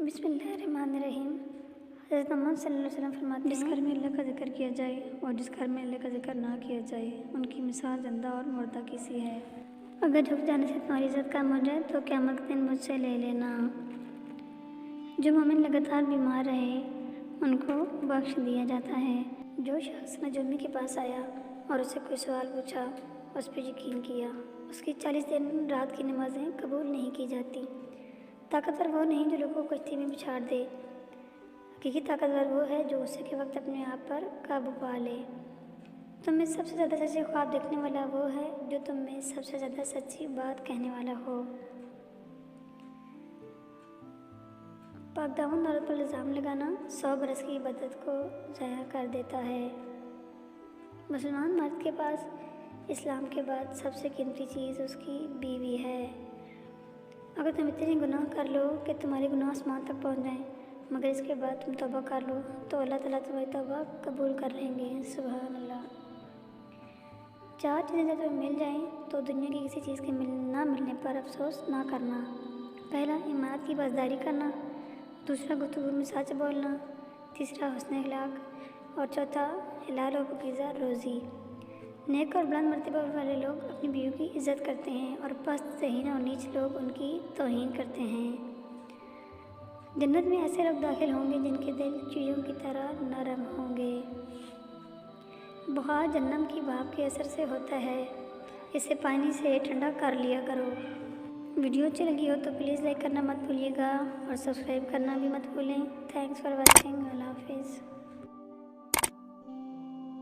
بسم اللہ الرحمن الرحیم۔ حضرت محمد صلی اللہ علیہ وسلم فرماتے ہیں، جس گھر میں اللہ کا ذکر کیا جائے اور جس گھر میں اللہ کا ذکر نہ کیا جائے ان کی مثال زندہ اور مردہ کی سی ہے۔ اگر جھک جانے سے تمہاری عزت کم ہو جائے تو قیامت کے دن مجھ سے لے لینا۔ جو مومن لگاتار بیمار رہے ان کو بخش دیا جاتا ہے۔ جو شخص نجومی کے پاس آیا اور اسے کوئی سوال پوچھا، اس پہ یقین کیا، اس کی 40 دن رات کی نمازیں قبول نہیں کی جاتی۔ طاقتور وہ نہیں جو لوگوں کو کشتی میں بچھاڑ دے، حقیقی طاقتور وہ ہے جو غصے کے وقت اپنے آپ پر قابو پا لے۔ تم میں سب سے زیادہ سچے خواب دیکھنے والا وہ ہے جو تم میں سب سے زیادہ سچی بات کہنے والا ہو۔ پاک دامن عورت پر الزام لگانا 100 برس کی عبادت کو ضائع کر دیتا ہے۔ مسلمان مرد کے پاس اسلام کے بعد سب سے قیمتی چیز اس کی بیوی ہے۔ اگر تم اتنے گناہ کر لو کہ تمہارے گناہ آسمان تک پہنچ جائیں مگر اس کے بعد تم توبہ کر لو تو اللہ تعالیٰ تمہاری توبہ قبول کر لیں گے۔ سبحان اللہ۔ 4 چیزیں جب تمہیں مل جائیں تو دنیا کی کسی چیز کے نہ ملنے پر افسوس نہ کرنا۔ پہلا، ایمانت کی پاسداری کرنا۔ دوسرا، گفتگو میں سچ بولنا۔ تیسرا، حسن اخلاق۔ اور چوتھا، حلال و پاکیزہ روزی۔ نیک اور بلند مرتبہ والے لوگ اپنی بیوی کی عزت کرتے ہیں اور پست ذہین اور نیچ لوگ ان کی توہین کرتے ہیں۔ جنت میں ایسے لوگ داخل ہوں گے جن کے دل چڑیوں کی طرح نرم ہوں گے۔ بخار جہنم کی بھاپ کے اثر سے ہوتا ہے، اسے پانی سے ٹھنڈا کر لیا کرو۔ ویڈیو اچھی لگی ہو تو پلیز لائک کرنا مت بھولیے گا اور سبسکرائب کرنا بھی مت بھولیں۔ Thanks for watching. اللہ حافظ۔